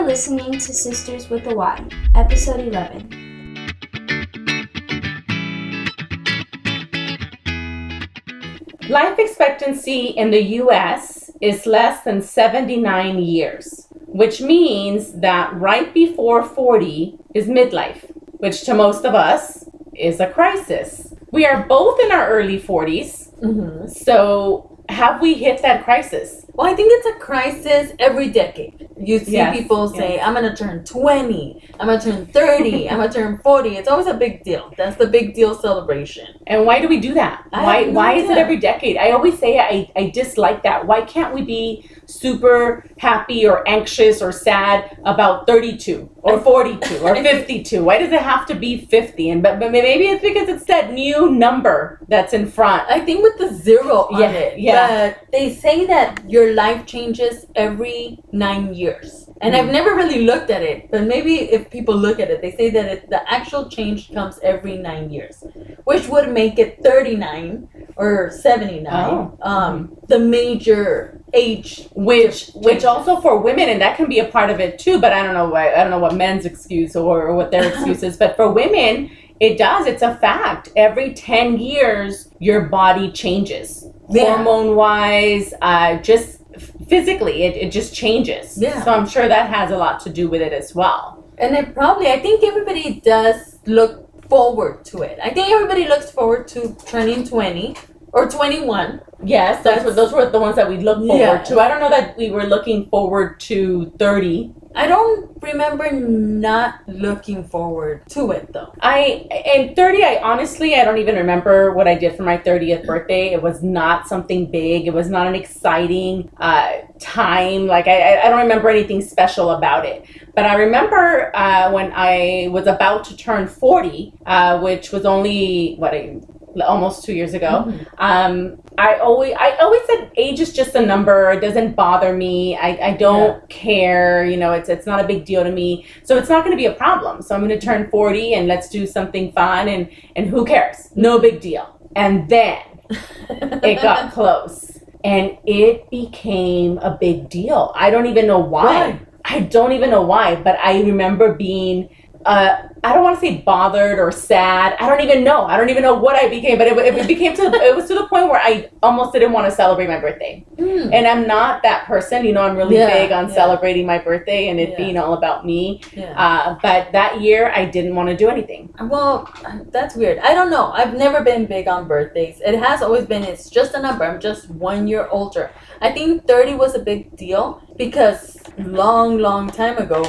listening to Sisters with a Y, episode 11. Life expectancy in the U.S. is less than 79 years, which means that right before 40 is midlife, which to most of us is a crisis. We are both in our early 40s, so have we hit that crisis? Well, I think it's a crisis every decade. You see people say, I'm going to turn 20, I'm going to turn 30, I'm going to turn 40. It's always a big deal. That's the big deal celebration. And why do we do that? Why is it every decade? I always say I dislike that. Why can't we be super happy or anxious or sad about 32 or 42 or 52? Why does it have to be 50? But maybe it's because it's that new number that's in front. I think with the zero on it. Yeah. But they say that your life changes every 9 years. And I've never really looked at it, but maybe if people look at it, they say that the actual change comes every 9 years, which would make it 39 or 79, the major age. Which also for women, and that can be a part of it too, but I don't know what men's excuse or what their excuse is, but for women, it's a fact. Every 10 years, your body changes. Yeah. Hormone-wise, just physically, it just changes. Yeah. So I'm sure that has a lot to do with it as well. And I think everybody does look forward to it. I think everybody looks forward to turning 20 or 21. Yes, those were the ones that we look forward to. I don't know that we were looking forward to 30. I don't remember not looking forward to it though. And 30, I don't even remember what I did for my 30th birthday. It was not something big. It was not an exciting time. Like I don't remember anything special about it. But I remember when I was about to turn 40, which was only almost 2 years ago. I always said age is just a number. It doesn't bother me. I don't care. It's not a big deal to me. So it's not going to be a problem. So I'm going to turn 40 and let's do something fun and who cares? No big deal. And then it got close and it became a big deal. I don't even know why. I don't even know why, but I remember being I don't want to say bothered or sad. I don't even know what I became, but it was to the point where I almost didn't want to celebrate my birthday. And I'm not that person. I'm really big on celebrating my birthday and it being all about me. But that year I didn't want to do anything. Well, that's weird. I don't know. I've never been big on birthdays. It has always been, it's just a number. I'm just 1 year older. I think 30 was a big deal because long time ago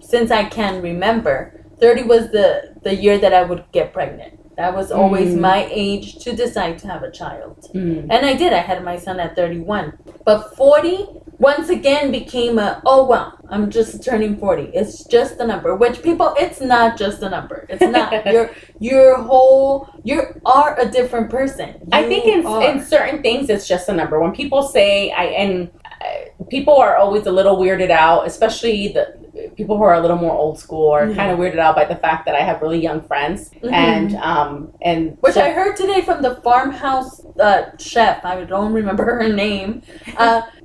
since I can remember, 30 was the year that I would get pregnant. That was always my age to decide to have a child. And I did. I had my son at 31. But 40, once again, became I'm just turning 40. It's just a number. Which it's not just a number. It's not. You are a different person. I think in certain things, it's just a number. When people say, people are always a little weirded out, especially the people who are a little more old school are kind of weirded out by the fact that I have really young friends and which I heard today from the farmhouse chef. I don't remember her name.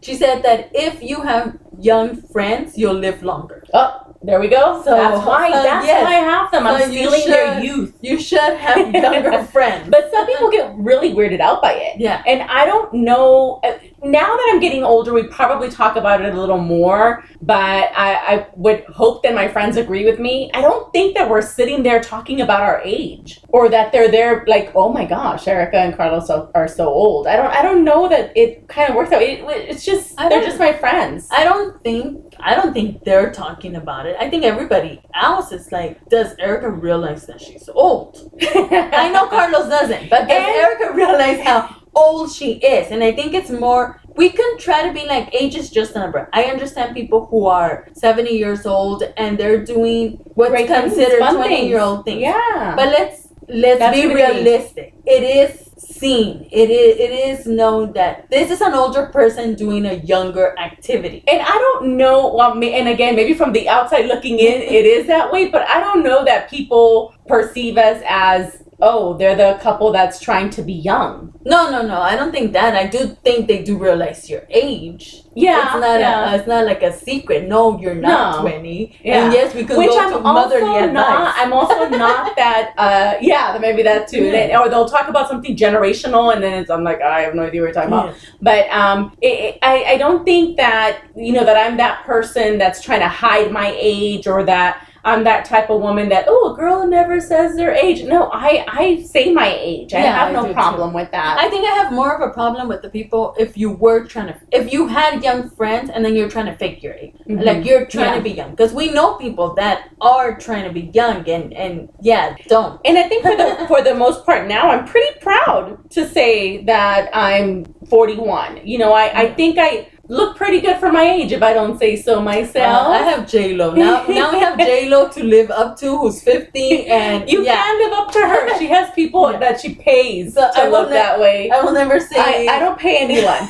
She said that if you have young friends, you'll live longer. Oh, there we go. So that's why I have them. I'm stealing their youth. You should have younger friends. But some people get really weirded out by it. Yeah. And I don't know. Now that I'm getting older, we probably talk about it a little more. But I would hope that my friends agree with me. I don't think that we're sitting there talking about our age, or that they're there like, oh my gosh, Erica and Carlos are so old. I don't know that it kind of works out. It's just they're just my friends. I don't think they're talking about it. I think everybody else is like, does Erica realize that she's old? I know Carlos doesn't, but does Erica realize how old she is? And I think it's more, we can try to be like, age is just a number. I understand people who are 70 years old and they're doing what's considered 20-year-old things. Yeah. But let's be realistic. It is seen. It is known that this is an older person doing a younger activity. And I don't know, and again, maybe from the outside looking in, it is that way, but I don't know that people perceive us as oh, they're the couple that's trying to be young. No. I don't think that. I do think they do realize your age. Yeah, It's not like a secret. No, you're not 20. Yeah. And yes, we could Which go I'm to motherly advice. I'm also not that. Maybe that too. Yeah. Or they'll talk about something generational, and then I'm like, I have no idea what you're talking about. But I don't think that that I'm that person that's trying to hide my age, or that I'm that type of woman that, a girl never says their age. No, I say my age. I have no problem with that. I think I have more of a problem with the people if you had young friends and then you're trying to fake your age. Mm-hmm. Like you're trying to be young. Because we know people that are trying to be young and don't. And I think for the most part now, I'm pretty proud to say that I'm 41. I think I look pretty good for my age, if I don't say so myself. I have J-Lo. Now we have J-Lo to live up to, who's 50, and you can live up to her. She has people that she pays so to look that way. I will never say... I don't pay anyone.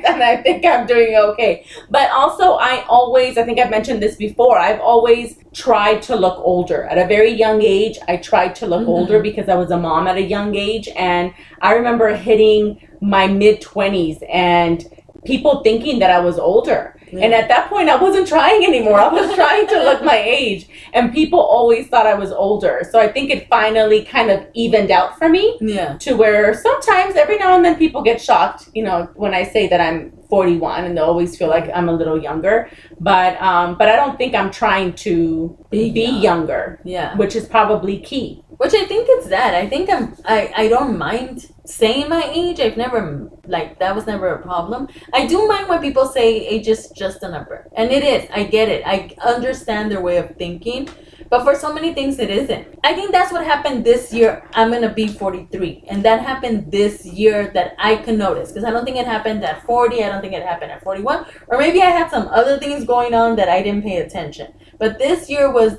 And I think I'm doing okay. But also, I think I've mentioned this before, I've always tried to look older. At a very young age, I tried to look older because I was a mom at a young age. And I remember hitting my mid-20s and people thinking that I was older. Yeah. And at that point, I wasn't trying anymore. I was trying to look my age. And people always thought I was older. So I think it finally kind of evened out for me. Yeah. To where sometimes, every now and then, people get shocked, when I say that I'm 41, and they always feel like I'm a little younger. But I don't think I'm trying to be younger. Yeah. Which is probably key. Which I think it's that. I think I don't mind saying my age. I've never, that was never a problem. I do mind when people say age is just a number. And it is. I get it. I understand their way of thinking. But for so many things, it isn't. I think that's what happened this year. I'm going to be 43. And that happened this year that I can notice. Because I don't think it happened at 40. I don't think it happened at 41. Or maybe I had some other things going on that I didn't pay attention. But this year was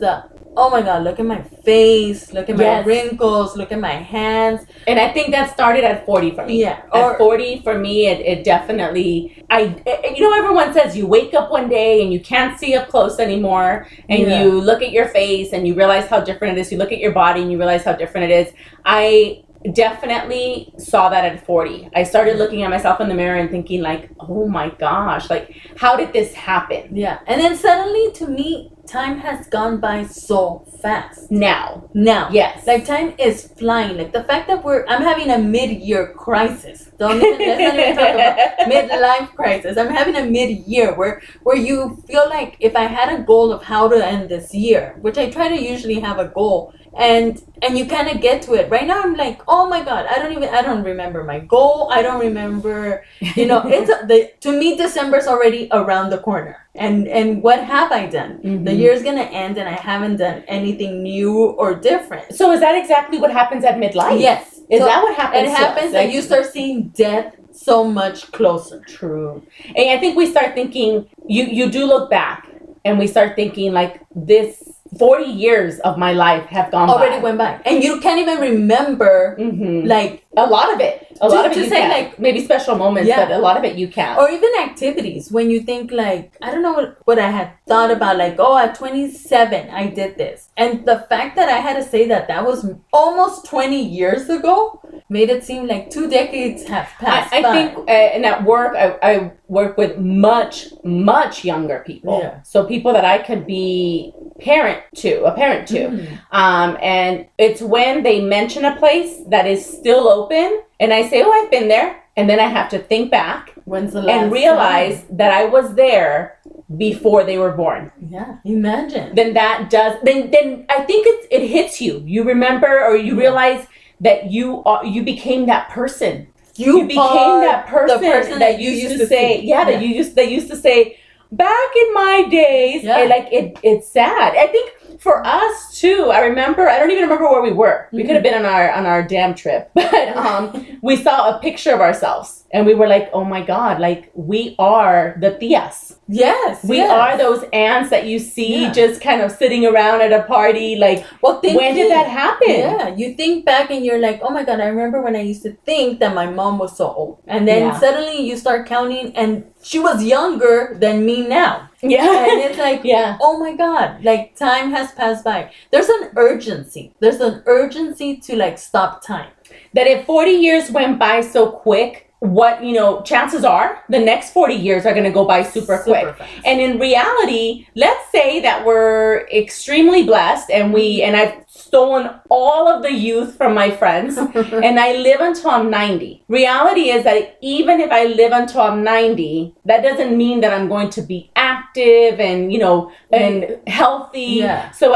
oh my God, look at my face, look at my wrinkles, look at my hands. And I think that started at 40 for me. Yeah. At 40 for me, it definitely, everyone says you wake up one day and you can't see up close anymore, and you look at your face and you realize how different it is. You look at your body and you realize how different it is. I definitely saw that at 40. I started looking at myself in the mirror and thinking like, oh my gosh, like, how did this happen? Yeah. And then suddenly, to me, time has gone by so fast. Now. Yes. Like, time is flying. Like, the fact that I'm having a mid-year crisis. Let's not even talk about midlife crisis. I'm having a mid-year where you feel like if I had a goal of how to end this year, which I try to usually have a goal, and you kind of get to it. Right now, I'm like, oh my God, I don't remember my goal. I don't remember, to me, December's already around the corner. And what have I done? Mm-hmm. The year's gonna end and I haven't done anything new or different. So is that exactly what happens at midlife? Yes. Is that what happens? It happens that you start seeing death so much closer. True. And I think we start thinking, you do look back and we start thinking like, this 40 years of my life have gone already went by. And you can't even remember like a lot of it. A lot of it you say, can. like, maybe special moments, but a lot of it you can. Or even activities when you think like, I don't know what I had thought about, like, oh, at 27 I did this. And the fact that I had to say that was almost 20 years ago made it seem like 2 decades have passed by. I think, and at work, I work with much, much younger people. Yeah. So people that I could be a parent to. And it's when they mention a place that is still open, and I say, oh, I've been there. And then I have to think back and realize that I was there before they were born. Yeah, imagine. Then that does, then I think it hits you. You remember, or you realize that you became that person. You became that person that you used to say, that they used to say, back in my days. Yeah. It's sad. I think for us too, I don't even remember where we were. We could have been on our damn trip, but we saw a picture of ourselves And we were like, oh my God, like we are the tias. Yes. We are those aunts that you see just kind of sitting around at a party. Like, when did that happen? Yeah, you think back and you're like, oh my God, I remember when I used to think that my mom was so old. And then suddenly you start counting and she was younger than me now. Yeah. And it's like, oh my God, like time has passed by. There's an urgency. There's an urgency to like stop time. That if 40 years went by so quick, chances are the next 40 years are going to go by super quick. Fast. And in reality, let's say that we're extremely blessed and I've stolen all of the youth from my friends and I live until I'm 90. Reality is that even if I live until I'm 90, that doesn't mean that I'm going to be active and, and healthy. Yeah. So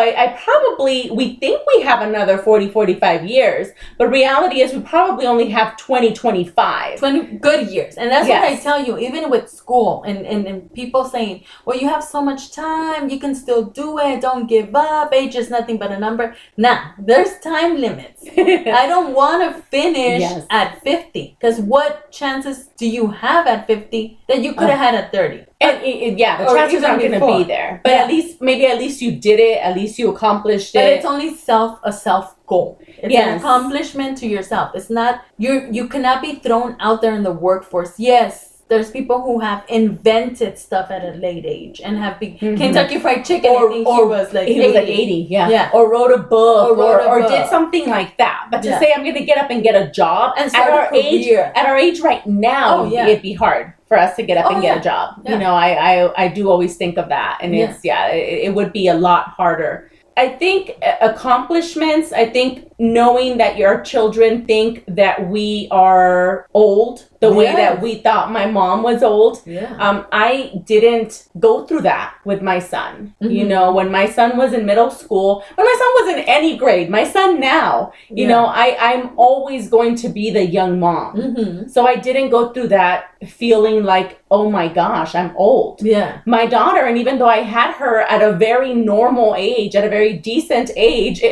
we think we have another 40, 45 years, but reality is we probably only have 20, 25. 20 good years. And that's what I tell you, even with school and people saying, well, you have so much time, you can still do it, don't give up, age is nothing but a number. Nah, there's time limits. I don't want to finish at 50, because what chances do you have at 50 that you could have had at 30? And the chances aren't going to be there. But at least you did it. At least you accomplished it. But it's only a self goal. It's an accomplishment to yourself. It's not, you cannot be thrown out there in the workforce. Yes, there's people who have invented stuff at a late age and have Kentucky Fried Chicken. Or he was like 80. Yeah. Or wrote a book or did something like that. But to say I'm going to get up and get a job and start at our age right now, it'd be hard for us to get up and get a job. Yeah. I do always think of that. And it would be a lot harder. I think accomplishments, knowing that your children think that we are old, the way that we thought my mom was old. Yeah. I didn't go through that with my son. Mm-hmm. When my son was in middle school, when my son was in any grade, my son now, I'm always going to be the young mom. Mm-hmm. So I didn't go through that feeling like, oh my gosh, I'm old. Yeah. My daughter, and even though I had her at a very normal age, at a very decent age,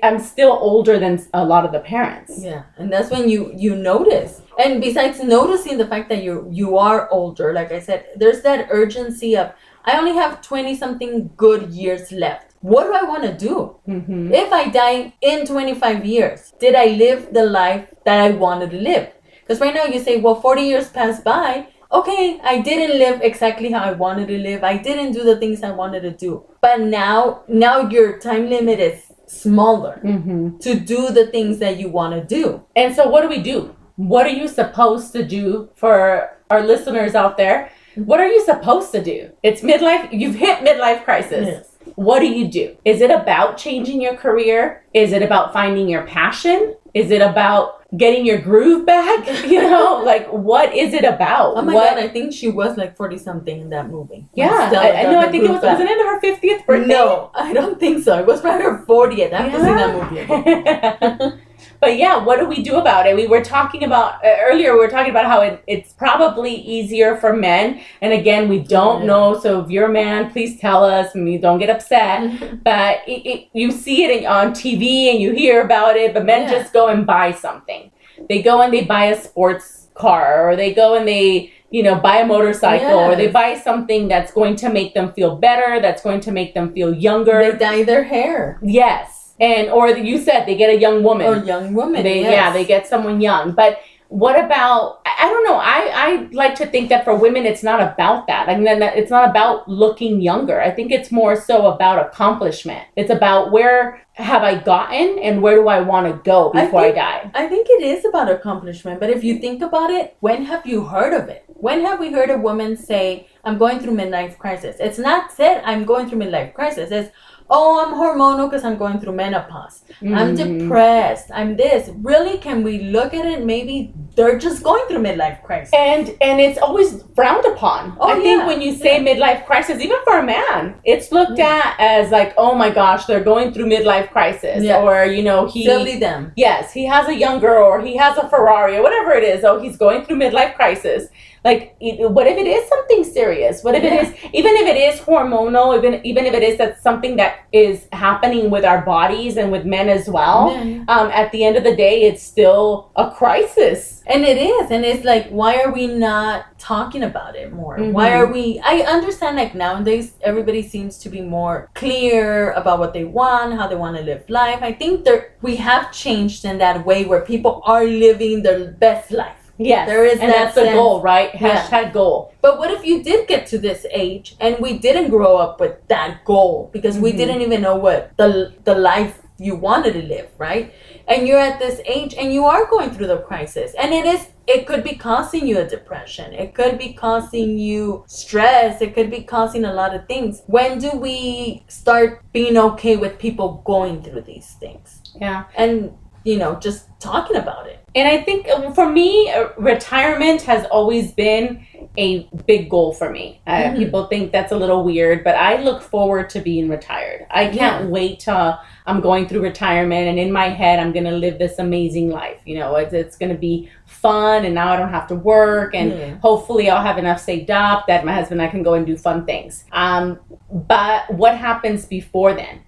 I'm still older than a lot of the parents. Yeah, and that's when you notice. And besides noticing the fact that you are older, like I said, there's that urgency of, I only have 20-something good years left. What do I want to do? Mm-hmm. If I die in 25 years, did I live the life that I wanted to live? Because right now you say, well, 40 years passed by. Okay, I didn't live exactly how I wanted to live. I didn't do the things I wanted to do. But now your time limit is smaller to do the things that you want to do. And so what do? What are you supposed to do? For our listeners out there, what are you supposed to do? It's midlife. You've hit midlife crisis. Yes. What do? Is it about changing your career? Is it about finding your passion? Is it about getting your groove back? Like, what is it about? Oh my God, I think she was like 40-something in that movie. Yeah, I think wasn't it her 50th birthday? No, I don't think so. It was for her 40th. I have to see that movie again. But what do we do about it? We were talking about earlier. We were talking about how it's probably easier for men. And again, we don't know. So if you're a man, please tell us. And you don't get upset. But you see it on TV and you hear about it. But men just go and buy something. They go and they buy a sports car, or they go and they buy a motorcycle, or they buy something that's going to make them feel better. That's going to make them feel younger. They dye their hair. Yes. Or you said they get a young woman. Or young woman, they get someone young. But what about, I don't know, I like to think that for women, it's not about that. It's not about looking younger. I think it's more so about accomplishment. It's about where have I gotten and where do I want to go before I die. I think it is about accomplishment. But if you think about it, when have you heard of it? When have we heard a woman say, I'm going through midlife crisis? It's not said, I'm going through midlife crisis. It's, oh, I'm hormonal because I'm going through menopause. I'm depressed. I'm this. Really, can we look at it? Maybe they're just going through midlife crisis. And it's always frowned upon. I think when you say midlife crisis, even for a man, it's looked at as like, oh my gosh, they're going through midlife crisis. Yeah. Or, he... Silly them. Yes, he has a young girl or he has a Ferrari or whatever it is. Oh, he's going through midlife crisis. Like, what if it is something serious? What if it is, even if it is hormonal, even if it is that's something that is happening with our bodies and with men as well, at the end of the day, it's still a crisis. And it is. And it's like, why are we not talking about it more? Why are we, I understand like nowadays, everybody seems to be more clear about what they want, how they want to live life. I think we have changed in that way where people are living their best life. Yes, there is, and that's the goal, right? Hashtag goal. But what if you did get to this age and we didn't grow up with that goal because we didn't even know what the life you wanted to live, right? And you're at this age and you are going through the crisis, and it could be causing you a depression. It could be causing you stress. It could be causing a lot of things. When do we start being okay with people going through these things? Yeah. And, just talking about it. And I think for me, retirement has always been a big goal for me. People think that's a little weird, but I look forward to being retired. I can't wait till I'm going through retirement, and in my head, I'm going to live this amazing life. It's going to be fun, and now I don't have to work, and hopefully I'll have enough saved up that my husband and I can go and do fun things. But what happens before then?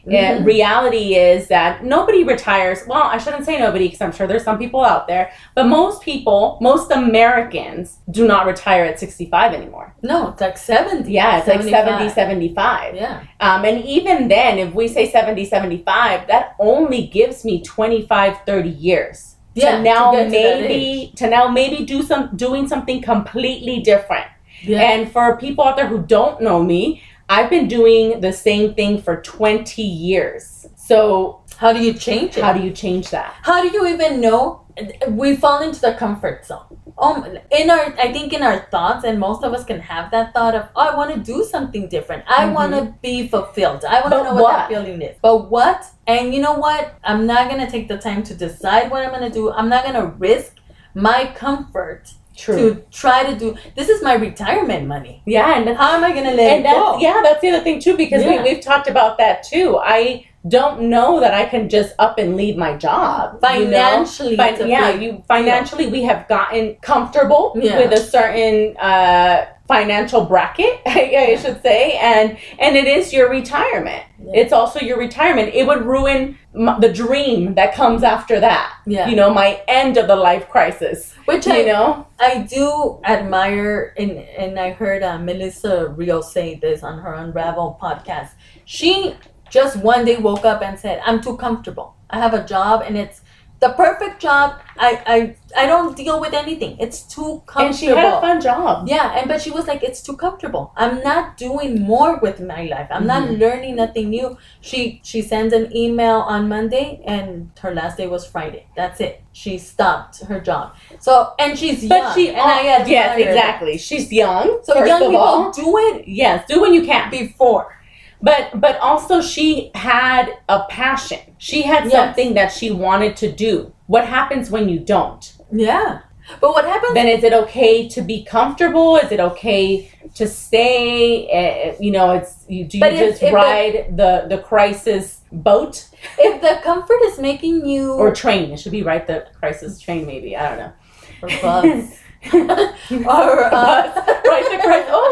Reality is that nobody retires. Well, I shouldn't say nobody, because I'm sure there's some people out there, but most Americans do not retire at 65 anymore. No, it's like 70. Yeah, it's 75. Like 70, 75. Yeah. And even then, if we say 70, 75, that only gives me 25, 30 years. To now maybe doing something completely different. Yeah. And for people out there who don't know me, I've been doing the same thing for 20 years. So how do you change it? How do you change that? How do you even know? We fall into the comfort zone. I think in our thoughts, and most of us can have that thought of, I want to do something different. I want to be fulfilled. I want to know what that feeling is. But what? And you know what? I'm not going to take the time to decide what I'm going to do. I'm not going to risk my comfort to try to do. This is my retirement money. Yeah, and how am I going to let it go? Yeah, that's the other thing too, because we've talked about that too. I don't know that I can just up and leave my job financially. Financially, we have gotten comfortable with a certain financial bracket, I should say, and it is your retirement. Yeah. It's also your retirement. It would ruin the dream that comes after that. Yeah. My end of the life crisis. Which I do admire, and I heard Melissa Rio say this on her Unravel podcast. She just one day woke up and said, I'm too comfortable. I have a job and it's the perfect job. I don't deal with anything. It's too comfortable. And she had a fun job. Yeah, but she was like, it's too comfortable. I'm not doing more with my life. I'm not learning nothing new. She sends an email on Monday and her last day was Friday. That's it. She stopped her job. So, and she's young. But yes, exactly. She's young. So young people do it. Yes, do when you can. Before. But also she had a passion. She had something that she wanted to do. What happens when you don't? Yeah. But what happens? Then is it okay to be comfortable? Is it okay to stay? Do you just ride the crisis boat? If the comfort is making you... Or train. It should be ride the crisis train maybe. I don't know. Or bus. Or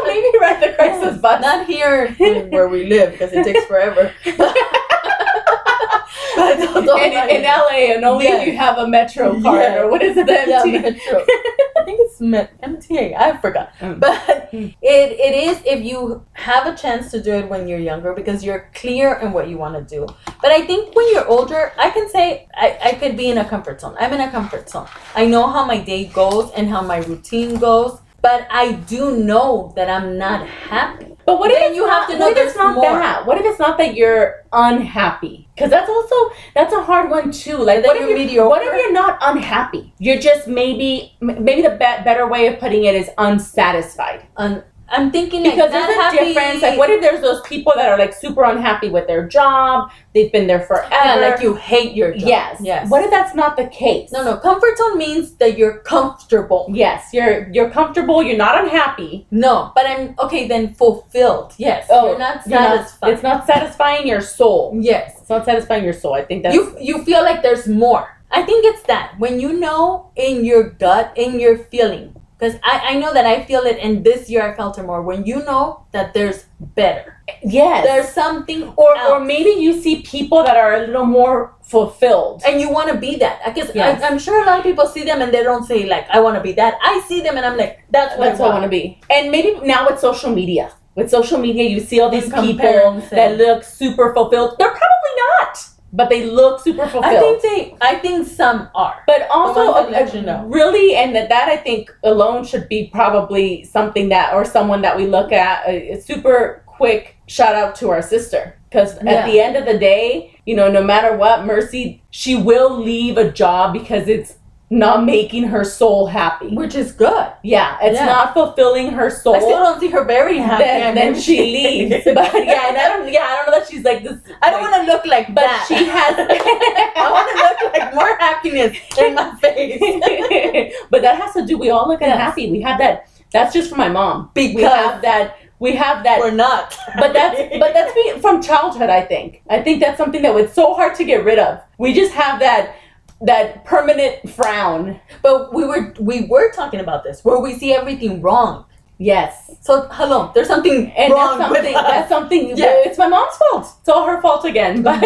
maybe ride the crisis bus. Not here where we live because it takes forever. In LA, and only if you have a Metro card or what is it? Metro. I think it's MTA. I forgot. But it is if you have a chance to do it when you're younger because you're clear in what you want to do. But I think when you're older, I can say I could be in a comfort zone. I'm in a comfort zone. I know how my day goes and how my routine goes, but I do know that I'm not happy. But what if you have to know there's more? What if it's not that you're unhappy? Because that's a hard one too. Like what if you're not unhappy? You're just maybe the better way of putting it is unsatisfied. I'm thinking because there's a difference. Like, what if there's those people that are like super unhappy with their job? They've been there forever. Yeah, like you hate your job. Yes. What if that's not the case? No. Comfort zone means that you're comfortable. Yes, you're comfortable. You're not unhappy. No, but I'm okay. Then fulfilled. Yes. You're not satisfied. It's not satisfying your soul. Yes, it's not satisfying your soul. I think that's you feel like there's more. I think it's that when you know in your gut, in your feeling, Because I know that I feel it, and this year I felt it more. When you know that there's better. Yes. There's something or maybe you see people that are a little more fulfilled. And you want to be that. Because yes. I'm sure a lot of people see them and they don't say, like, I want to be that. I see them and I'm like, that's what I want to be. And maybe now with social media. With social media, you see all these people that look super fulfilled. They're probably not. But they look super fulfilled. I think some are. But also, really, and that I think alone should be probably something that, or someone that we look at, a super quick shout out to our sister. Because at the end of the day, you know, no matter what, Mercy, she will leave a job because it's not making her soul happy. Which is good. Yeah, it's not fulfilling her soul. I still don't see her very happy. Then she leaves. But I don't know that she's like this. I don't want to look like but that. But she has. I want to look like more happiness in my face. But that has to do. We all look unhappy. We have that. That's just for my mom. Because we have that. We're not. But that's from childhood. I think that's something that was so hard to get rid of. We just have that permanent frown. But we were talking about this where we see everything wrong. Yes. So hello, there's something wrong with us. That's something. Yeah. It's my mom's fault. It's all her fault again. But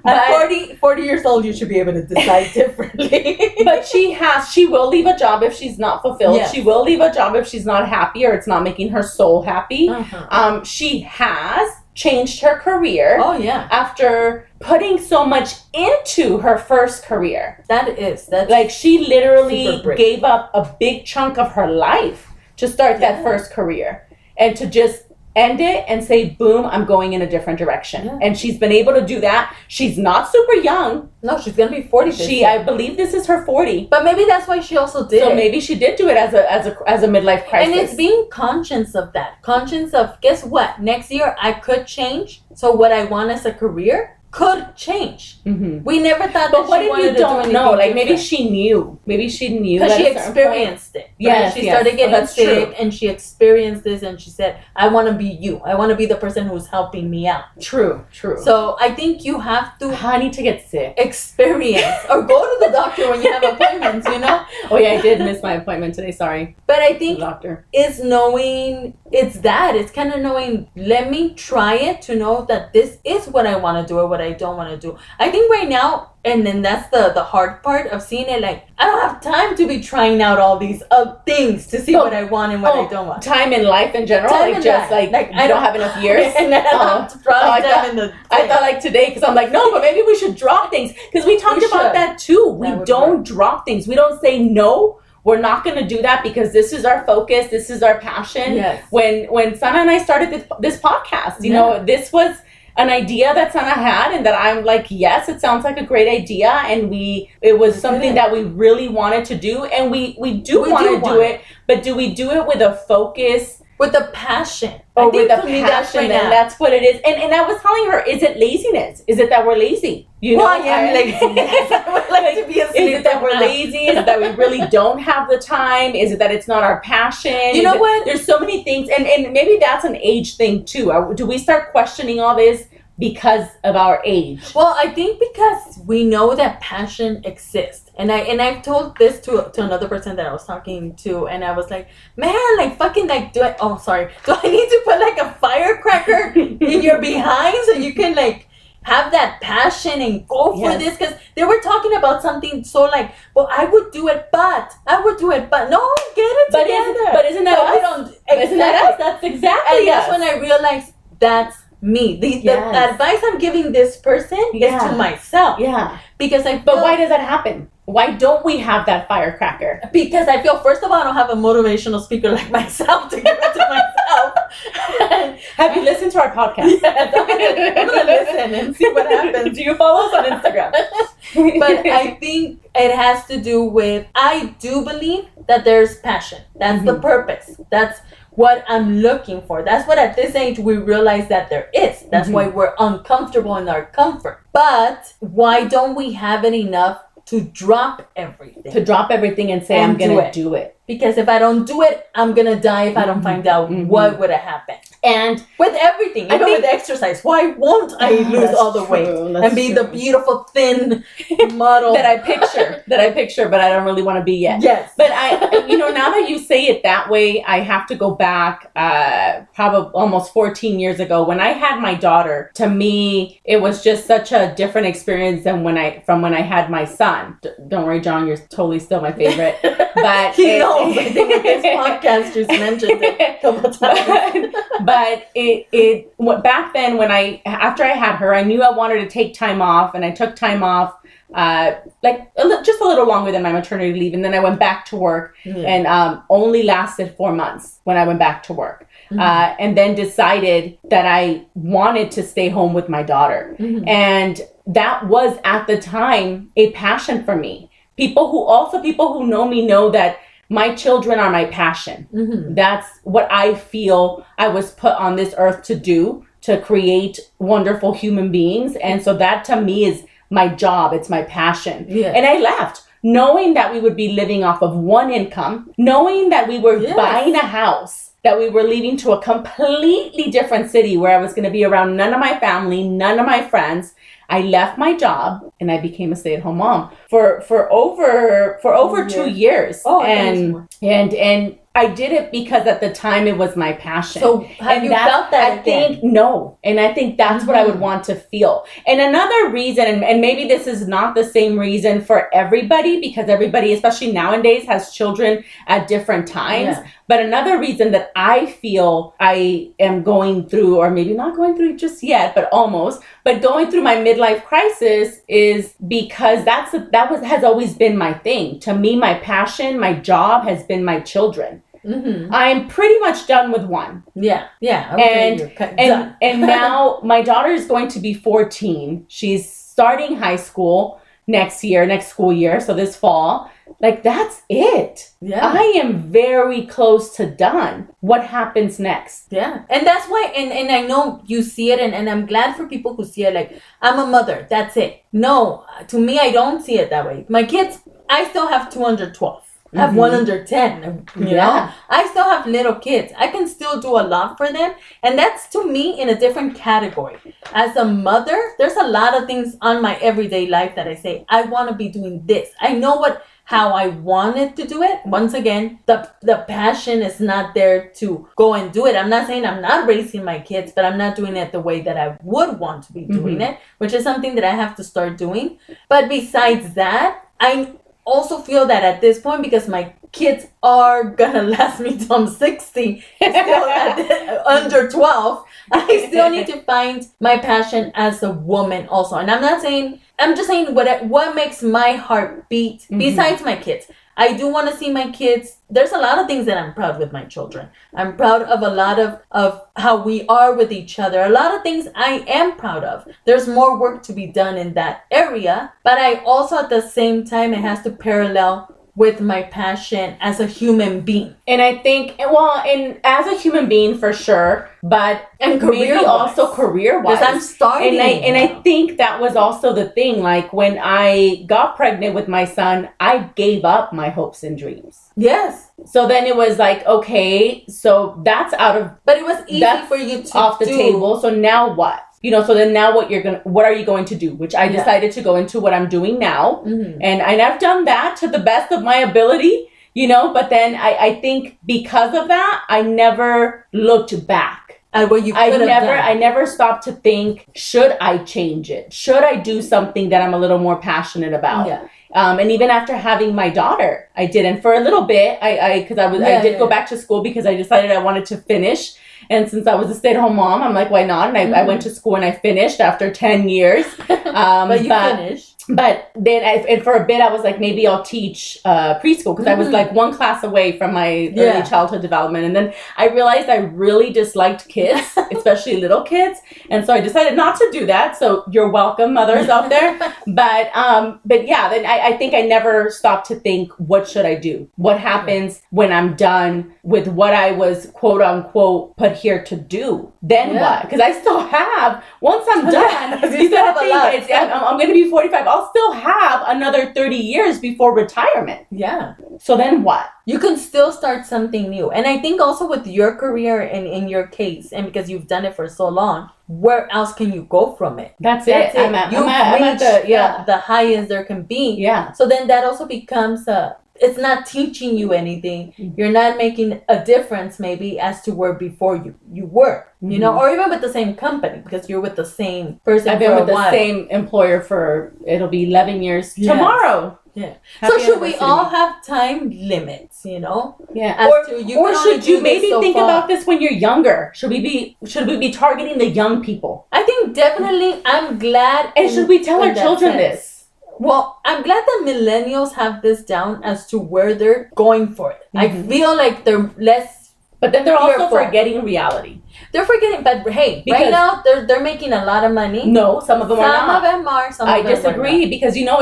at 40 years old, you should be able to decide differently. But she will leave a job if she's not fulfilled. Yes. She will leave a job if she's not happy or it's not making her soul happy. Uh-huh. She has changed her career. Oh yeah. After putting so much into her first career. That's like she literally gave up a big chunk of her life to start that first career and to just end it and say, boom, I'm going in a different direction. Yeah. And she's been able to do that. She's not super young. No, she's going to be 40 this year. I believe this is her 40. But maybe that's why she also did So maybe she did do it as a midlife crisis. And it's being conscious of that. Conscious of, guess what? Next year I could change. So what I want as a career could change. Mm-hmm. We never thought but that she wanted to do anything know? Like different. maybe she knew because she experienced it. Yes, she started getting sick true. And she experienced this and she said, I want to be you. I want to be the person who's helping me out. True. So I think you have to I need to get sick. Experience or go to the doctor when you have appointments, you know? Oh yeah, I did miss my appointment today, sorry. But I think doctor. It's knowing, it's kind of knowing, let me try it to know that this is what I want to do or what I don't want to do. I think right now, and then that's the hard part of seeing it, like, I don't have time to be trying out all these things to see what I want and what I don't want. Time in life in general? Time like just life. like I don't have enough years? And then I thought like today, because I'm like, no, but maybe we should drop things. Because we talked about that too. We don't drop things. We don't say no. We're not going to do that because this is our focus. This is our passion. Yes. When Sana and I started this podcast, you know, this was an idea that Sana had and that I'm like, yes, it sounds like a great idea. And it was something that we really wanted to do. And we do want to do it, but do we do it with a focus? With a passion. Or with a passion, and that's what it is. And I was telling her, is it laziness? Is it that we're lazy? You know, I am lazy. I would like to be asleep. Is it that we're lazy? Is it that we really don't have the time? Is it that it's not our passion? You know what? There's so many things, and maybe that's an age thing too. Do we start questioning all this because of our age? Well, I think because we know that passion exists. And I've told this to another person that I was talking to, and I was like, man, like fucking like do I need to put like a firecracker in your behind so you can like have that passion and go for this? Because they were talking about something so like, well, I would do it, but no, get it together. But isn't that us? Isn't that us? That's exactly and that's when I realized that's me. The advice I'm giving this person is to myself. Yeah. Because But why does that happen? Why don't we have that firecracker? Because I feel, first of all, I don't have a motivational speaker like myself to give it to myself. Have you listened to our podcast? Yes, I'm gonna listen and see what happens. Do you follow us on Instagram? But I think it has to do with, I do believe that there's passion. That's the purpose. That's what I'm looking for. That's what at this age we realize that there is. That's why we're uncomfortable in our comfort. But why don't we have it enough to drop everything? To drop everything and say, I'm going to do it. because if I don't do it, I'm gonna die if I don't find out what would have happened. And with everything, even with exercise, why won't I lose all the weight and be the beautiful thin model that I picture, but I don't really want to be yet. Yes. But now that you say it that way, I have to go back probably almost 14 years ago when I had my daughter. To me, it was just such a different experience than when I had my son. Don't worry, John, you're totally still my favorite. But he knows. I think with this podcast just mentioned it a couple times. But it back then after I had her, I knew I wanted to take time off, and I took time off just a little longer than my maternity leave, and then I went back to work, and only lasted 4 months when I went back to work, and then decided that I wanted to stay home with my daughter, and that was at the time a passion for me. People who know me know that my children are my passion. That's what I feel I was put on this earth to do, to create wonderful human beings. And so that to me is my job. It's my passion. Yeah. And I left knowing that we would be living off of one income, knowing that we were buying a house, that we were leaving to a completely different city where I was going to be around none of my family, none of my friends. I left my job and I became a stay-at-home mom for over 2 years. Oh, and I did it because at the time it was my passion. So have you felt that again? I think that's what I would want to feel. And another reason, and maybe this is not the same reason for everybody, because everybody, especially nowadays, has children at different times. Yeah. But another reason that I feel I am going through, or maybe not going through just yet, but almost, but going through my midlife crisis is because has always been my thing. To me, my passion, my job has been my children. I'm pretty much done with one. Yeah. Okay, and now my daughter is going to be 14. She's starting high school next school year. So this fall, that's it. Yeah. I am very close to done. What happens next? Yeah. And that's why, and I know you see it, and I'm glad for people who see it I'm a mother. That's it. No, to me, I don't see it that way. My kids, I still have 212. I have 110, you know? I still have little kids. I can still do a lot for them. And that's, to me, in a different category. As a mother, there's a lot of things on my everyday life that I say, I want to be doing this. I know how I wanted to do it. Once again, the passion is not there to go and do it. I'm not saying I'm not raising my kids, but I'm not doing it the way that I would want to be doing it, which is something that I have to start doing. But besides that, I also feel that at this point, because my kids are gonna last me till I'm 60, still under 12, I still need to find my passion as a woman also. And I'm just saying what makes my heart beat besides my kids. I do want to see my kids. There's a lot of things that I'm proud with my children. I'm proud of a lot of how we are with each other. A lot of things I am proud of. There's more work to be done in that area. But I also, at the same time, it has to parallel with my passion as a human being. And I think, and as a human being for sure, but maybe also career-wise. Because I'm starting. And I think that was also the thing. When I got pregnant with my son, I gave up my hopes and dreams. Yes. So then it was okay, so that's out of... But it was easy for you to off the table. So now what? So then now what are you going to do? Which I decided to go into what I'm doing now. And I've done that to the best of my ability, but then I think because of that, I never looked back. At what you could have done. I never stopped to think, should I change it? Should I do something that I'm a little more passionate about? Yeah. And even after having my daughter, I did. And for a little bit, I did go back to school because I decided I wanted to finish. And since I was a stay-at-home mom, I'm why not? And I went to school and I finished after 10 years. But you finished. But then, and for a bit, I was maybe I'll teach preschool because I was one class away from my early childhood development. And then I realized I really disliked kids, especially little kids. And so I decided not to do that. So you're welcome, mothers out there. But yeah, then I think I never stopped to think, what should I do? What happens when I'm done with what I was, quote unquote, put here to do? Then what? Because I still have, once I'm done, I'm going to be 45. I'll still have another 30 years before retirement. Yeah. So then what? You can still start something new. And I think also with your career and in your case, and because you've done it for so long, where else can you go from it? That's it. I'm at the highest there can be. Yeah. So then that also becomes it's not teaching you anything. You're not making a difference maybe as to where before you were, you know, or even with the same company because you're with the same person. I've been with the same employer for, it'll be 11 years tomorrow. Yeah. Happy so should we anniversary. all have time limits, you know? Yeah. Or should you maybe think about this when you're younger? Should we be targeting the young people? I think definitely I'm glad. And should we tell our children this? Well, I'm glad that millennials have this down as to where they're going for it. I feel like they're less. But then they're fearful. also forgetting reality. They're forgetting, but hey, because right now they're making a lot of money. No, some of them are not. Some of them are. Some I disagree because you know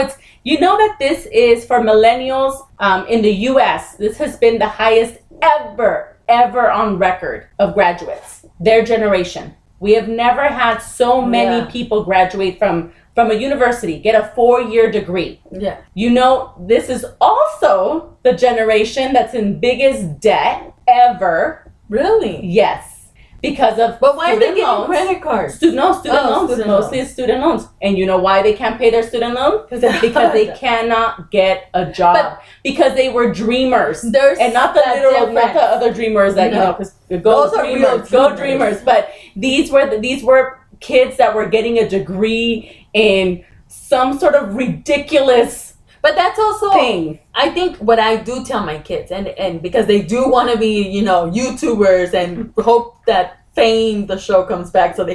that this is for millennials in the U.S. This has been the highest ever on record of graduates. Their generation. We have never had so many people graduate from a university, get a 4-year degree. Yeah. You know, this is also the generation that's in biggest debt ever. Really? Yes. Because of But why are they getting loans. credit cards? Student loans. Mostly student loans. And you know why they can't pay their student loan? Because they cannot get a job. Because they were dreamers. And not the literal, not the other dreamers that, you know, because go dreamers, go dreamers. But these were kids that were getting a degree in some sort of ridiculous But that's also thing. I think what I do tell my kids, and because they do want to be, you know, YouTubers and hope that Fame, the show, comes back so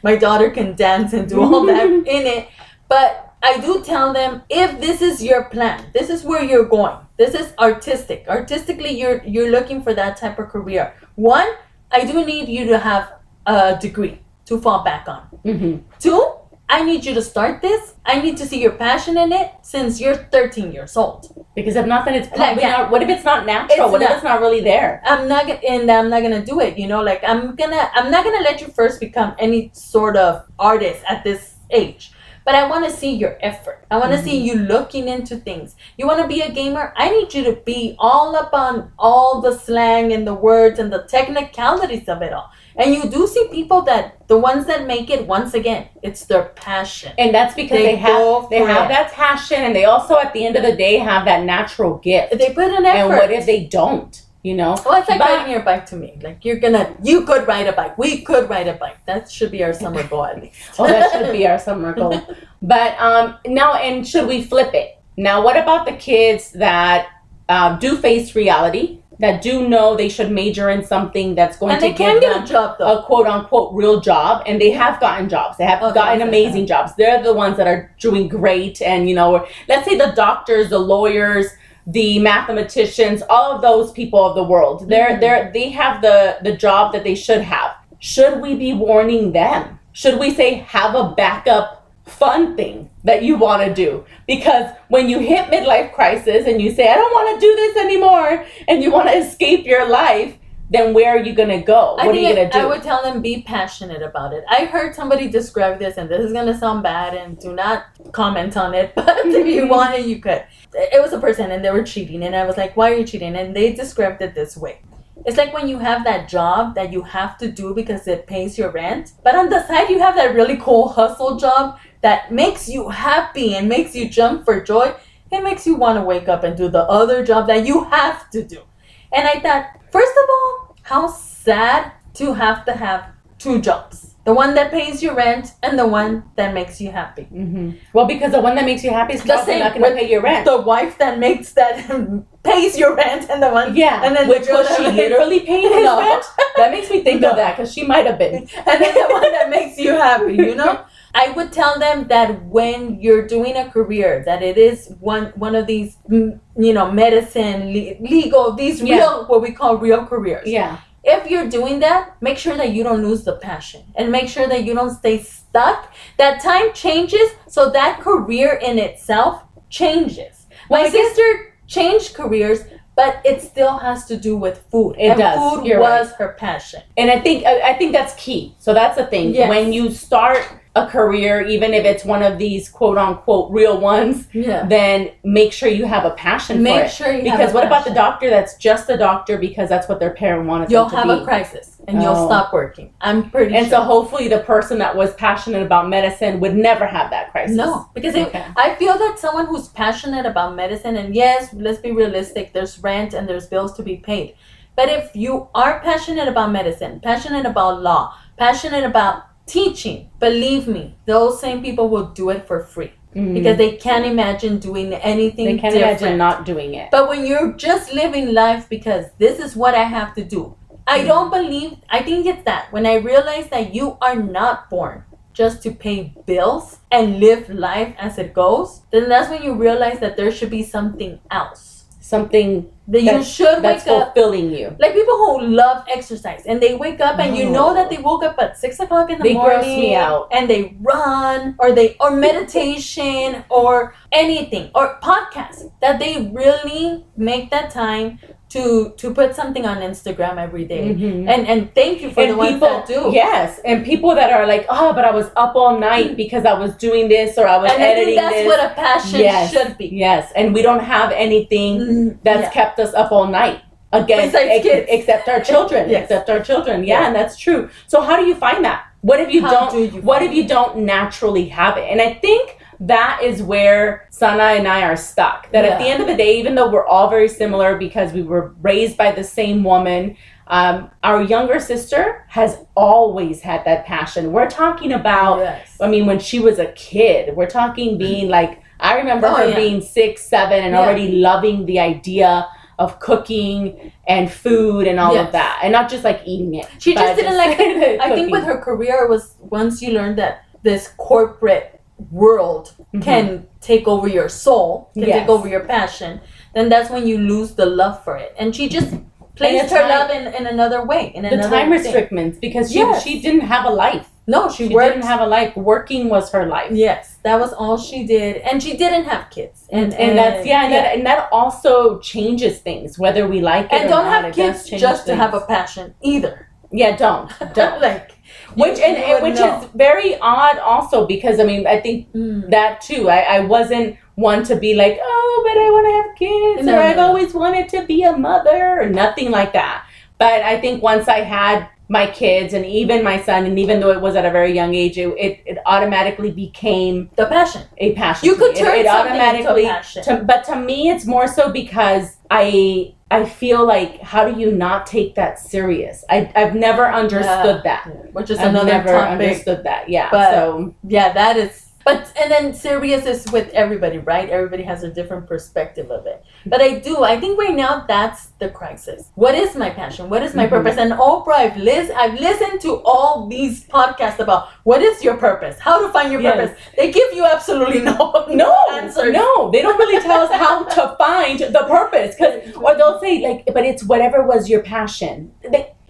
my daughter can dance and do all that in it. But I do tell them, if this is your plan, this is where you're going. This is artistic. Artistically, you're looking for that type of career. One, I do need you to have a degree to fall back on. Mm-hmm. 2, I need you to start this. I need to see your passion in it since you're 13 years old. Because if not, then it's probably not. What if it's not natural? What if it's not really there? I'm not gonna do it. You know, like I'm not gonna let you first become any sort of artist at this age. But I want to see your effort. I want to see you looking into things. You want to be a gamer? I need you to be all up on all the slang and the words and the technicalities of it all. And you do see people that the ones that make it, once again, it's their passion. And that's because they have that passion, and they also at the end of the day have that natural gift. They put an effort. And what if they don't? You know? Well, it's like riding your bike to me. Like you could ride a bike. We could ride a bike. That should be our summer goal at least. Oh, that should be our summer goal. But now, and should we flip it? Now, what about the kids that do face reality? That do know they should major in something that's going to give them a job, though. a quote unquote real job, and they have gotten jobs. They have gotten amazing jobs. They're the ones that are doing great, and you know, let's say the doctors, the lawyers, the mathematicians, all of those people of the world. They have the job that they should have. Should we be warning them? Should we say have a backup fun thing that you want to do? Because when you hit midlife crisis and you say, I don't want to do this anymore, and you want to escape your life, then where are you going to go? What are you going to do? I would tell them, be passionate about it. I heard somebody describe this, and this is going to sound bad, and do not comment on it, but if you want it, you could. It was a person, and they were cheating, and I was like, why are you cheating? And they described it this way. It's like when you have that job that you have to do because it pays your rent, but on the side, you have that really cool hustle job that makes you happy and makes you jump for joy. It makes you want to wake up and do the other job that you have to do. And I thought, first of all, how sad to have 2 jobs. The one that pays your rent and the one that makes you happy. Mm-hmm. Well, because the one that makes you happy is probably not going to pay your rent. The wife that pays your rent and the one... Yeah, and then which was she literally paying his rent? That makes me think of that, because she might have been. And then the one that makes you happy, you know? I would tell them that when you're doing a career, that it is one of these, you know, medicine, legal, these real, what we call real careers. Yeah. If you're doing that, make sure that you don't lose the passion, and make sure that you don't stay stuck. That time changes, so that career in itself changes. My sister changed careers, but it still has to do with food. It does. Food was her passion. And I think that's key. So that's the thing. Yes. When you start a career, even if it's one of these quote unquote real ones, Yeah. then make sure you have a passion for it. Make sure you have Because a what about the passion. doctor that's just a doctor because that's what their parent wanted You'll them to have be? a crisis and you'll Oh. stop working. I'm pretty And sure. so hopefully the person that was passionate about medicine would never have that crisis. No, because Okay. I feel that someone who's passionate about medicine, and yes, let's be realistic, there's rent and there's bills to be paid. But if you are passionate about medicine, passionate about law, passionate about teaching, believe me, those same people will do it for free. Because they can't imagine doing anything They can't different. imagine not doing it. But when you're just living life because this is what I have to do, I don't believe, I think it's that. When I realize that you are not born just to pay bills and live life as it goes, then that's when you realize that there should be something else. Something That you should that's wake up. fulfilling you. Like people who love exercise and they wake up and you know that they woke up at 6 o'clock in the They morning. gross me out. And they run or meditation or anything or podcasts that they really make that time to put something on Instagram every day. Mhm. And thank you for the ones that do. Yes, and people that are like, oh, but I was up all night because I was doing this or I was And I editing think that's this. what a passion Yes. should be. Yes, and we don't have anything that's Yeah. kept us up all night. Again, Besides kids. except our children. Yes. Except our children. Yeah, Yeah. and that's true. So how do you find that? What if you How don't? do you What find if you don't naturally have it? And I think that is where Sana and I are stuck. That at the Yeah. end of the day, even though we're all very similar because we were raised by the same woman, our younger sister has always had that passion. We're talking about, Yes. I mean, when she was a kid, we're talking being like, I remember Oh, her yeah. being 6, 7 and Yeah. already loving the idea of cooking and food and all Yes. of that. And not just like eating it. She but just didn't like the I think with cooking. her career was once you learn that this corporate world can take over your soul, can Yes. take over your passion, then that's when you lose the love for it. And she just placed the her time- love in another way, in The another time thing. restrictions because Yes. she didn't have a life. No, she She worked. didn't have a life. Working was her life. Yes, that was all she did, and she didn't have kids. And that's and that also changes things whether we like it And or don't not. have It kids does change just to things. have a passion either. Yeah, don't Like which you would which know. is very odd also because I mean I think Mm. that too I wasn't one to be like, oh, but I want to have kids No, or I've no. always wanted to be a mother or nothing like that. But I think once I had my kids and even my son, and even though it was at a very young age, it automatically became The passion. a passion. You to could me. turn it something into a automatically passion. but to me it's more so because I feel like how do you not take that serious? I've never understood that. Which is I've another never topic. understood that. Yeah. But- So Yeah, that is. But and then serious is with everybody, right? Everybody has a different perspective of it. But I think right now that's the crisis. What is my passion? What is my purpose? And Oprah, I've listened to all these podcasts about what is your purpose, how to find your Yes. purpose. They give you absolutely no answers. No, they don't really tell us how to find the purpose. Or they'll say like, but it's whatever was your passion.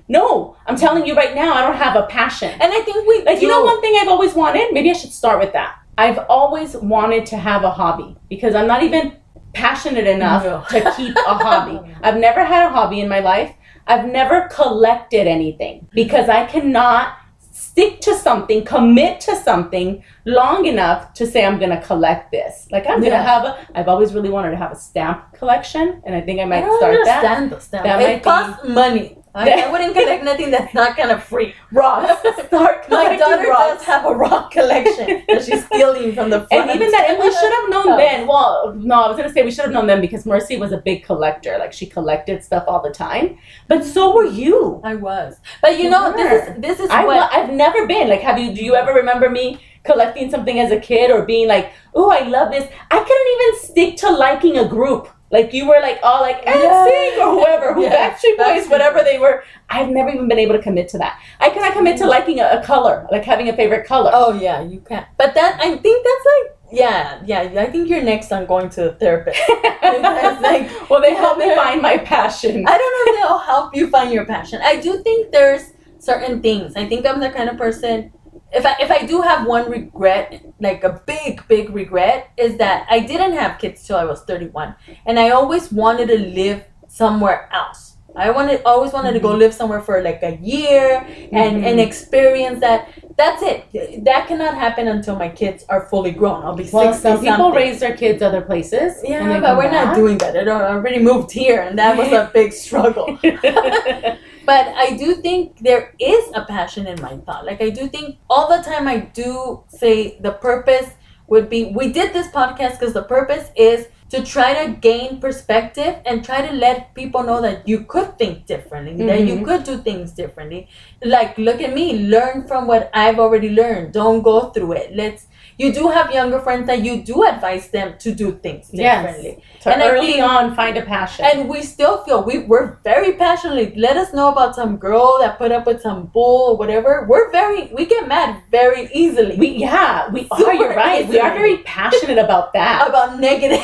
No, I'm telling you right now, I don't have a passion. And I think we Like, you know, one thing I've always wanted? Maybe I should start with that. I've always wanted to have a hobby because I'm not even passionate enough No. to keep a hobby. I've never had a hobby in my life. I've never collected anything because I cannot stick to something, commit to something long enough to say I'm going to collect this. Like I'm going to have I've always really wanted to have a stamp collection and I think I might start that. understand the stamp. That might It costs money. I wouldn't collect nothing that's not kind of free. Rocks. Start My collecting daughter rocks. does have a rock collection that she's stealing from the front. And even that, and we should have known Oh. then. Well, no, I was gonna say we should have known then because Mercy was a big collector. Like she collected stuff all the time. But so were you. I was, but you know, this is what I've never been. Like, do you ever remember me collecting something as a kid or being like, oh, I love this? I couldn't even stick to liking a group. Like you were like all like NSYNC or whoever, Backstreet Boys, whatever they were. I've never even been able to commit to that. I cannot commit to liking a color, like having a favorite color. Oh yeah, you can. But that I think that's like yeah. I think you're next on going to a therapist. It's like, well, they help me find my passion. I don't know if they'll help you find your passion. I do think there's certain things. I think I'm the kind of person. If I do have one regret, like a big regret, is that I didn't have kids till I was 31, and I always wanted to live somewhere else. Always wanted to go live somewhere for like a year and experience that. That's it. That cannot happen until my kids are fully grown. I'll be 60 some people something. raise their kids other places. Yeah, but we're not doing that. I already moved here, and that was a big struggle. But I do think there is a passion in my thought. Like, I do think all the time I do say the purpose would be, we did this podcast because the purpose is to try to gain perspective and try to let people know that you could think differently, that you could do things differently. Like, look at me, learn from what I've already learned. Don't go through it. You do have younger friends that you do advise them to do things differently. Yes. And early on, find a passion. And we still feel we're very passionate. Let us know about some girl that put up with some bull or whatever. We get mad very easily. We are. You're right. Easily. We are very passionate about that. About negative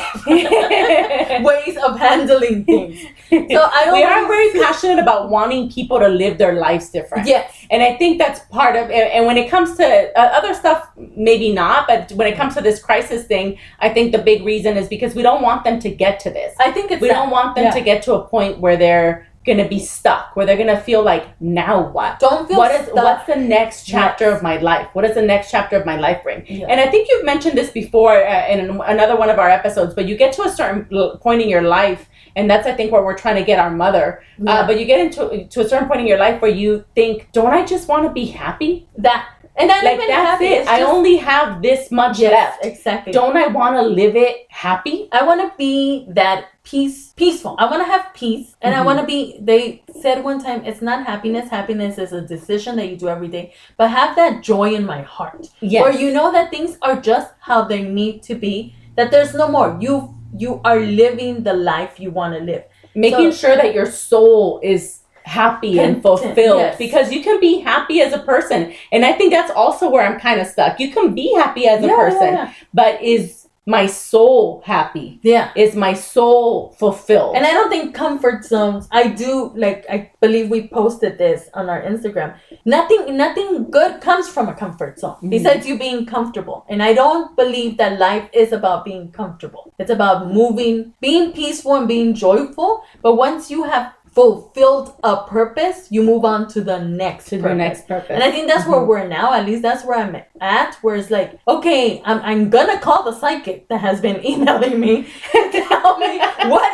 ways of handling things. So we are very passionate about wanting people to live their lives different. Yes. And I think that's part of it. And when it comes to other stuff, maybe not. But when it comes to this crisis thing, I think the big reason is because we don't want them to get to this. I think we don't want them to get to a point where they're going to be stuck, where they're going to feel like, now what? Don't feel stuck. What's the next chapter of my life? What does the next chapter of my life bring? Yeah. And I think you've mentioned this before in another one of our episodes, but you get to a certain point in your life, and that's, I think, where we're trying to get our mother. Yeah. But you get to a certain point in your life where you think, don't I just want to be happy? And I like, that's it. I only have this much left. Exactly. Don't I want to live it happy? I want to be that peaceful. I want to have peace. And I want to be, they said one time, it's not happiness. Happiness is a decision that you do every day. But have that joy in my heart. Yes. Where you know that things are just how they need to be. That there's no more. You are living the life you want to live. Making sure that your soul is happy and fulfilled, because you can be happy as a person, and I think that's also where I'm kind of stuck. You can be happy as a person, but is my soul happy? Is my soul fulfilled? And I don't think comfort zones, I believe we posted this on our Instagram, nothing good comes from a comfort zone besides you being comfortable. And I don't believe that life is about being comfortable. It's about moving, being peaceful and being joyful. But once you have fulfilled a purpose, you move on to the next purpose. And I think that's where we're now. At least that's where I'm at, where it's like, okay, I'm gonna call the psychic that has been emailing me to tell me what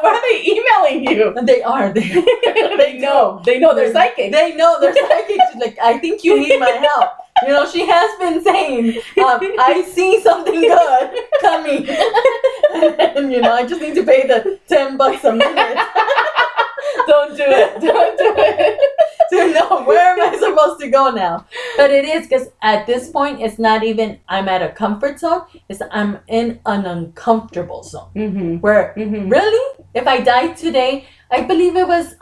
are they emailing you? They are. They know they're psychic. They know they're psychic. She's like, I think you need my help. You know, she has been saying, I see something good coming. And, I just need to pay the $10 a minute. Don't do it. To know where am I supposed to go now. But it is, because at this point, it's not even I'm at a comfort zone. It's I'm in an uncomfortable zone. Where, really, if I died today, I believe it was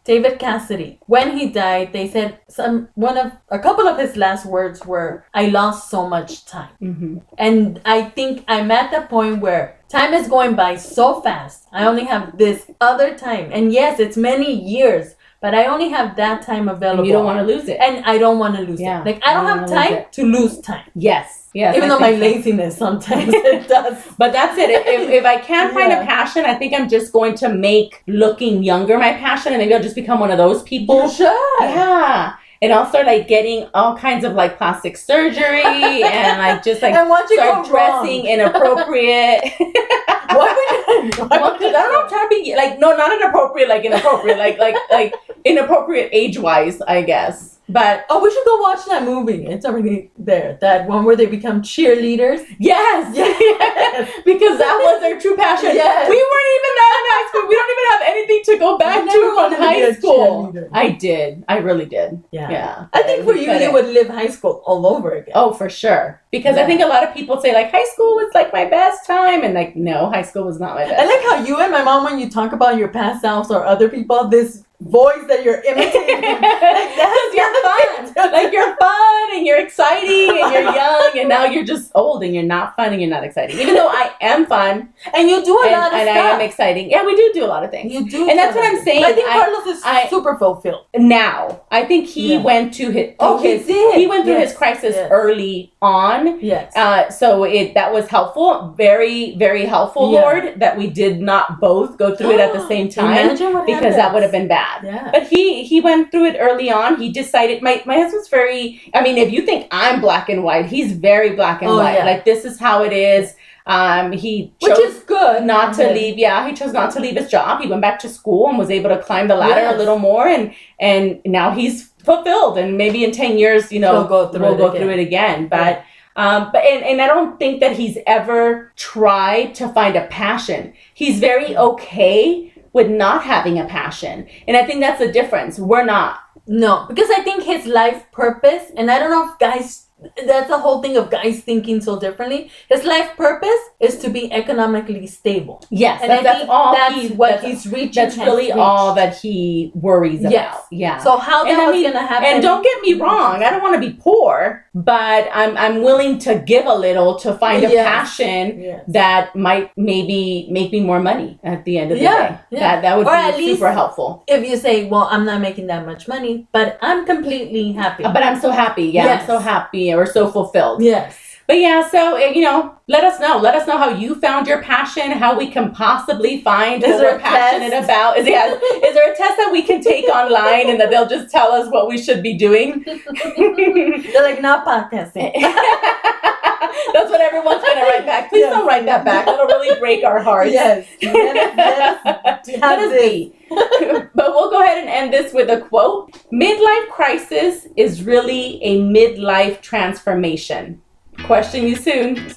David Cassidy. When he died, they said a couple of his last words were, I lost so much time. And I think I'm at the point where time is going by so fast. I only have this other time. And yes, it's many years, but I only have that time available. And you don't want to lose it. And I don't want to lose it. Like, I don't have time to lose time. Yes. Even though my laziness sometimes it does. But that's it. If I can't find a passion, I think I'm just going to make looking younger my passion, and maybe I'll just become one of those people. You should. Yeah. And I'll start getting all kinds of plastic surgery and just start dressing inappropriate. Why would you? Well, because I don't know, I'm trying to be not inappropriate, inappropriate, like inappropriate age wise, I guess. But we should go watch that movie. It's already there. That one where they become cheerleaders. Yes. Because that was their true passion. Yes. We weren't even that in high school. We don't even have anything to go back to from high school. I did. I really did. Yeah. I think for you would live high school all over again. Oh, for sure. Because I think a lot of people say high school was my best time, and no, high school was not my best. I like how you and my mom, when you talk about your past selves or other people, this voice that you're imitating. Like you're fun and you're exciting and you're young, and now you're just old and you're not fun and you're not exciting. Even though I am fun and you do a lot of and stuff. I am exciting. Yeah, we do a lot of things. You do, and that's what I'm saying. I think Carlos is super fulfilled now. I think he went to his. He went through his crisis early on. Yes. So that was helpful. Very, very helpful, Lord, that we did not both go through it at the same time, because that would have been bad. Yeah. But he went through it early on. He decided. My husband's very. I mean, if you think I'm black and white, he's very black and white. Yeah. Like, this is how it is. He chose, which is good, not to leave. Yeah, he chose not to leave his job. He went back to school and was able to climb the ladder a little more, and now he's fulfilled. And maybe in 10 years, we'll go through it again. But and I don't think that he's ever tried to find a passion. He's very okay with not having a passion, and I think that's the difference. We're not. No, because I think his life purpose, and I don't know if guys, that's the whole thing of guys thinking so differently. His life purpose is to be economically stable. Yes, and he's reaching. That's really all that he worries about. Yeah. So how that was gonna happen? And don't get me wrong, I don't want to be poor, but I'm willing to give a little to find a passion that might maybe make me more money at the end of the day. Yeah. That would be super helpful. If you say, well, I'm not making that much money, but I'm completely happy. But I'm so happy. Yeah, I'm so happy. We're so fulfilled. Yes. But yeah, so, let us know. Let us know how you found your passion, how we can possibly find what we're passionate about. Is there a test that we can take online and that they'll just tell us what we should be doing? They're like, not podcasting. That's what everyone's going to write back. Please don't write that back. That'll really break our hearts. Yes. Let us be. But we'll go ahead and end this with a quote. Midlife crisis is really a midlife transformation. Question you soon.